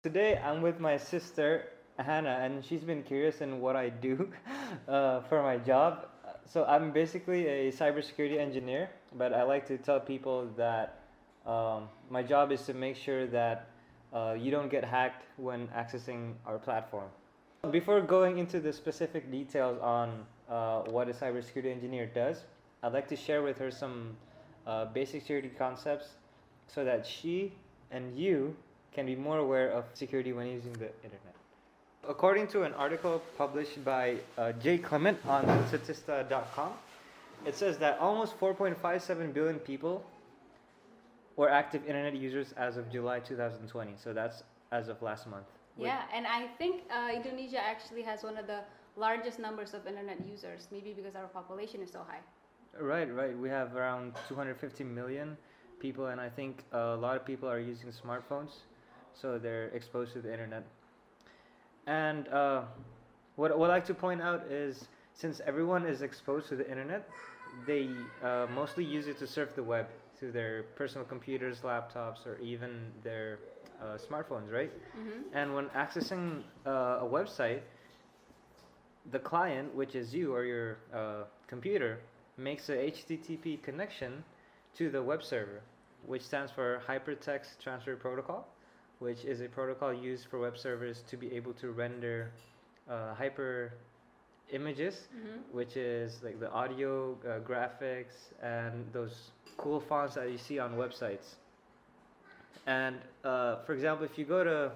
Today I'm with my sister Hannah, and she's been curious in what I do for my job. So I'm basically a cybersecurity engineer, but I like to tell people that my job is to make sure that you don't get hacked when accessing our platform. Before going into the specific details on what a cybersecurity engineer does, I'd like to share with her some basic security concepts so that she and you can be more aware of security when using the internet. According to an article published by Jay Clement on Statista.com, it says that almost 4.57 billion people were active internet users as of July 2020. So that's as of last month. Yeah, and I think Indonesia actually has one of the largest numbers of internet users, maybe because our population is so high. Right. We have around 250 million people, and I think a lot of people are using smartphones, so they're exposed to the internet. And what I like to point out is since everyone is exposed to the internet, they mostly use it to surf the web through their personal computers, laptops, or even their smartphones, right? Mm-hmm. And when accessing a website, the client, which is you or your computer, makes a HTTP connection to the web server, which stands for Hypertext Transfer Protocol, which is a protocol used for web servers to be able to render hyper images, which is like the audio, graphics, and those cool fonts that you see on websites. And for example, if you go to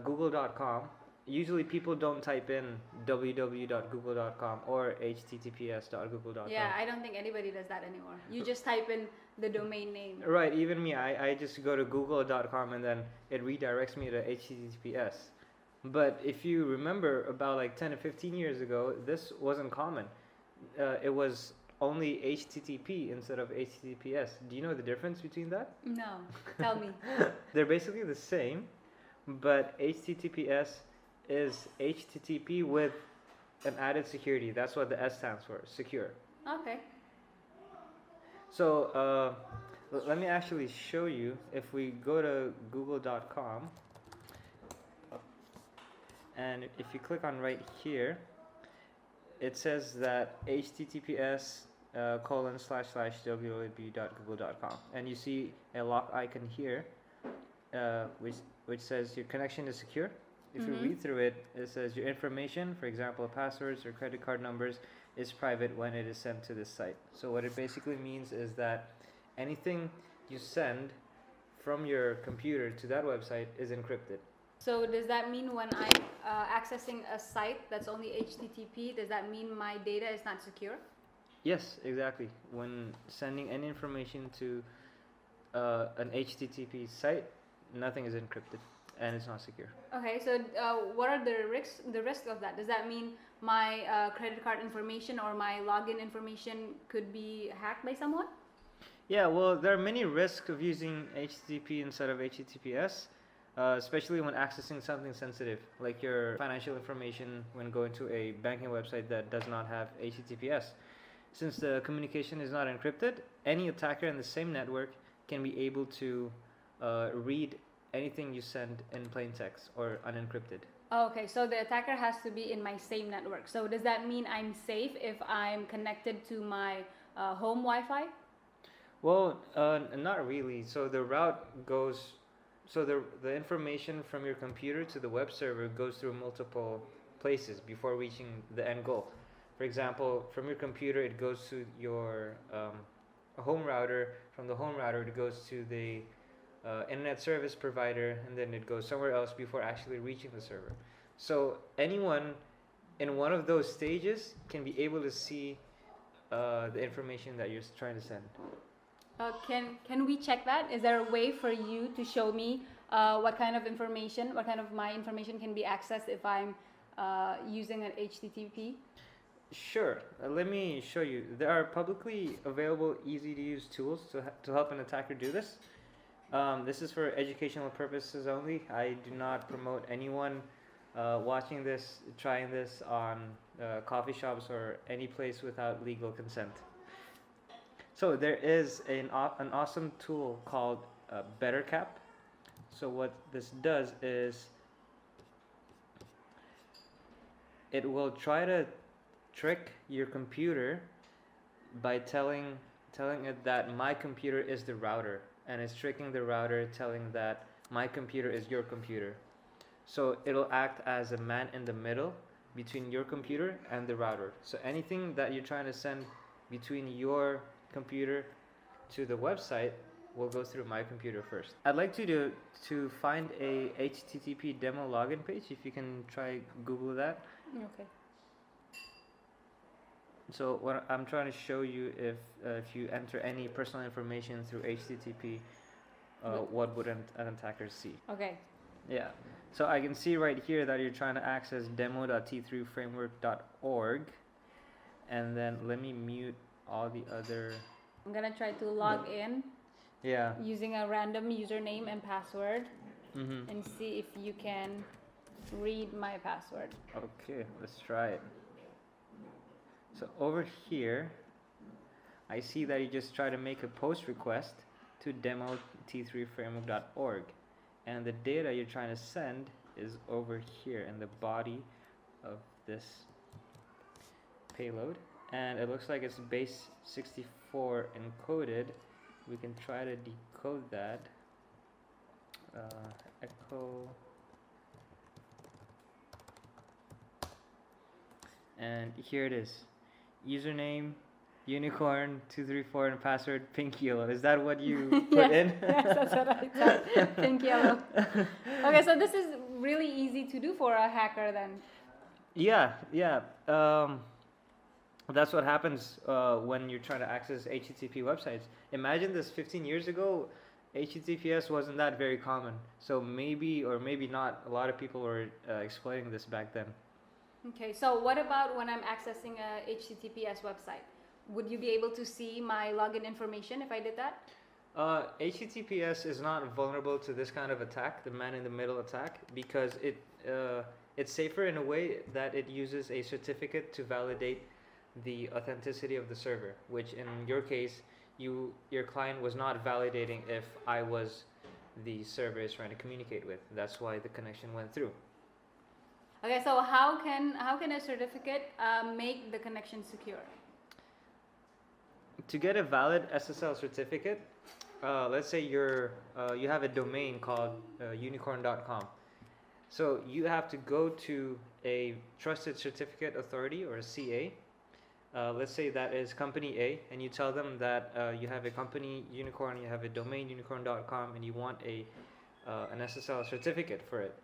google.com, usually people don't type in www.google.com or https.google.com. Yeah, I don't think anybody does that anymore. You just type in the domain name. Right, even me, I just go to google.com and then it redirects me to https. But if you remember about like 10 to 15 years ago, this wasn't common. It was only HTTP instead of HTTPS. Do you know the difference between that? No, tell me. They're basically the same, but HTTPS is HTTP with an added security. That's what the S stands for, secure. Okay. So let me actually show you. If we go to google.com and if you click on right here, it says that https ://www.google.com, and you see a lock icon here, which says your connection is secure. If you read through it, it says your information, for example, passwords or credit card numbers, is private when it is sent to this site. So what it basically means is that anything you send from your computer to that website is encrypted. So does that mean when I'm accessing a site that's only HTTP, does that mean my data is not secure? Yes, exactly. When sending any information to an HTTP site, nothing is encrypted and it's not secure. Okay, so what are the risks? The risk of that? Does that mean my credit card information or my login information could be hacked by someone? Yeah, well, there are many risks of using HTTP instead of HTTPS, especially when accessing something sensitive, like your financial information when going to a banking website that does not have HTTPS. Since the communication is not encrypted, any attacker in the same network can be able to read anything you send in plain text or unencrypted. Okay, so the attacker has to be in my same network. So does that mean I'm safe if I'm connected to my home Wi-Fi? Well, not really. So the route goes, so the information from your computer to the web server goes through multiple places before reaching the end goal. For example, from your computer, it goes to your home router. From the home router, it goes to the internet service provider, and then it goes somewhere else before actually reaching the server. So anyone in one of those stages can be able to see the information that you're trying to send. Can we check that? Is there a way for you to show me what kind of information, what kind of my information can be accessed if I'm using an HTTP? Sure. Let me show you. There are publicly available, easy to use tools to help an attacker do this. This is for educational purposes only. I do not promote anyone watching this, trying this on coffee shops or any place without legal consent. So there is an awesome tool called BetterCap. So what this does is it will try to trick your computer by telling it that my computer is the router, and it's tricking the router telling that my computer is your computer. So it'll act as a man in the middle between your computer and the router. So anything that you're trying to send between your computer to the website will go through my computer first. I'd like you to find a HTTP demo login page, if you can try Google that. Okay. So what I'm trying to show you, if you enter any personal information through HTTP, what would an attacker see? Okay. Yeah. So I can see right here that you're trying to access demo.t3framework.org, and then let me mute all the other. I'm gonna try to log in. Yeah. Using a random username and password, Mm-hmm. and see if you can read my password. Okay, let's try it. So over here, I see that you just try to make a post request to demo.t3framework.org, and the data you're trying to send is over here in the body of this payload, and it looks like it's base 64 encoded. We can try to decode that. Echo, and here it is. Username unicorn 234 and password pink yellow. Is that what you put in? Yes, that's what I typed. Pink yellow. Okay, so this is really easy to do for a hacker then. Yeah. That's what happens when you're trying to access HTTP websites. Imagine this 15 years ago, HTTPS wasn't that very common. So maybe or maybe not, a lot of people were exploiting this back then. Okay, so what about when I'm accessing a HTTPS website? Would you be able to see my login information if I did that? HTTPS is not vulnerable to this kind of attack, the man-in-the-middle attack, because it's safer in a way that it uses a certificate to validate the authenticity of the server, which in your case, your client was not validating if I was the server is trying to communicate with. That's why the connection went through. Okay, so how can a certificate make the connection secure? To get a valid SSL certificate, let's say you have a domain called unicorn.com. So you have to go to a trusted certificate authority, or a CA. Let's say that is company A, and you tell them that you have a company unicorn, you have a domain unicorn.com, and you want an SSL certificate for it.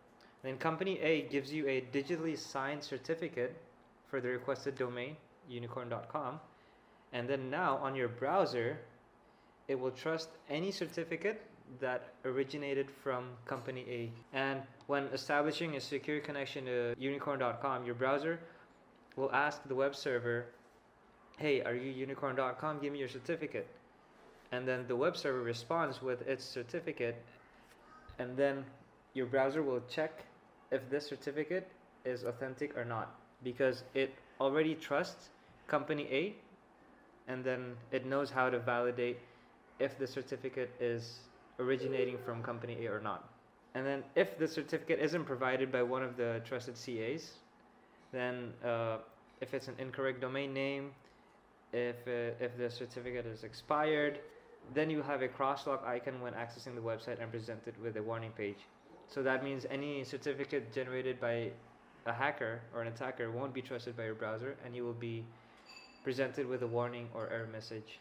Then company A gives you a digitally signed certificate for the requested domain unicorn.com, and then now on your browser, it will trust any certificate that originated from company A. And when establishing a secure connection to unicorn.com, your browser will ask the web server, hey, are you unicorn.com? Give me your certificate. And then the web server responds with its certificate, and then your browser will check if this certificate is authentic or not, because it already trusts company A, and then it knows how to validate if the certificate is originating from company A or not. And then if the certificate isn't provided by one of the trusted CAs, then if it's an incorrect domain name, if the certificate is expired, then you have a crosswalk icon when accessing the website and presented with a warning page. So that means any certificate generated by a hacker or an attacker won't be trusted by your browser, and you will be presented with a warning or error message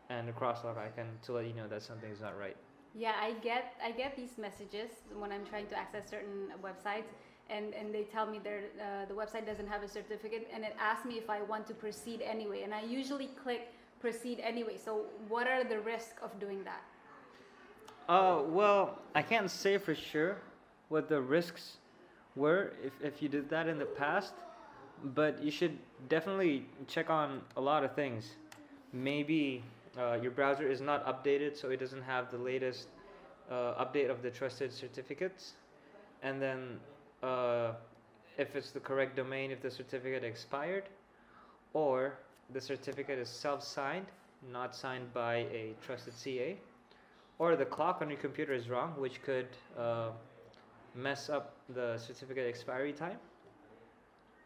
and a crosswalk icon to let you know that something is not right. Yeah, I get these messages when I'm trying to access certain websites, and they tell me the website doesn't have a certificate, and it asks me if I want to proceed anyway, and I usually click proceed anyway. So what are the risks of doing that? Well, I can't say for sure what the risks were if you did that in the past, but you should definitely check on a lot of things. Maybe your browser is not updated, so it doesn't have the latest update of the trusted certificates. And then if it's the correct domain, if the certificate expired, or the certificate is self-signed, not signed by a trusted CA, or the clock on your computer is wrong, which could mess up the certificate expiry time.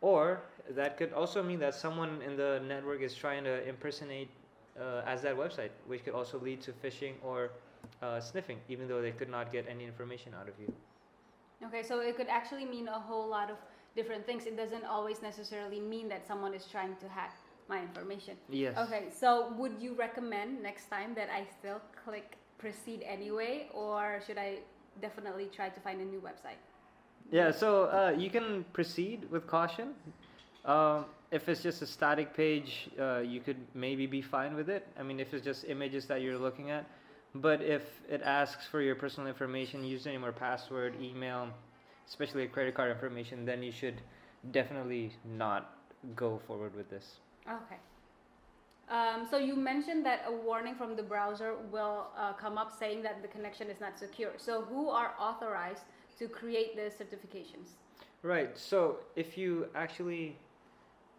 Or that could also mean that someone in the network is trying to impersonate as that website, which could also lead to phishing or sniffing, even though they could not get any information out of you. Okay, so it could actually mean a whole lot of different things. It doesn't always necessarily mean that someone is trying to hack my information. Yes. Okay, so would you recommend next time that I still click proceed anyway, or should I definitely try to find a new website? Yeah, so you can proceed with caution. If it's just a static page, you could maybe be fine with it. I mean, if it's just images that you're looking at. But if it asks for your personal information, username or password, email, especially credit card information, then you should definitely not go forward with this. Okay. So you mentioned that a warning from the browser will come up saying that the connection is not secure. So who are authorized to create the certifications? Right. So if you actually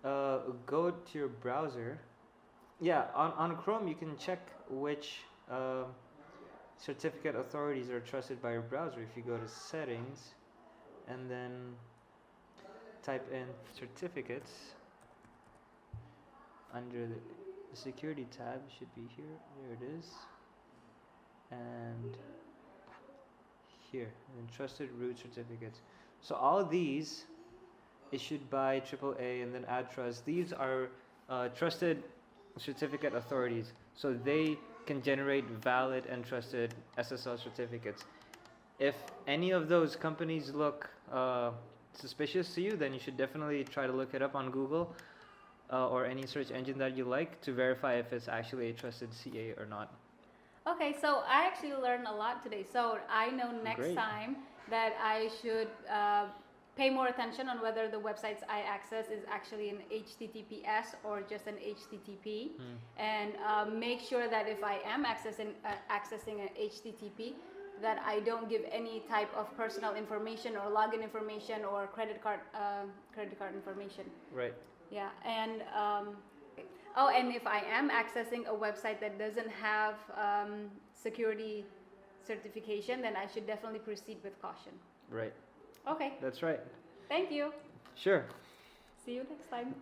go to your browser, yeah, on Chrome you can check which certificate authorities are trusted by your browser. If you go to settings and then type in certificates under the security tab, should be here. There it is. And here, and trusted root certificates. So all these issued by AAA and then AdTrust, these are trusted certificate authorities. So they can generate valid and trusted SSL certificates. If any of those companies look suspicious to you, then you should definitely try to look it up on Google or any search engine that you like to verify if it's actually a trusted CA or not. Okay, so I actually learned a lot today. So I know next Great. time that I should pay more attention on whether the websites I access is actually an HTTPS or just an HTTP, and make sure that if I am accessing an HTTP, that I don't give any type of personal information or login information or credit card information. Right. Yeah, and and if I am accessing a website that doesn't have security certification, then I should definitely proceed with caution. Right. Okay. That's right. Thank you. Sure. See you next time.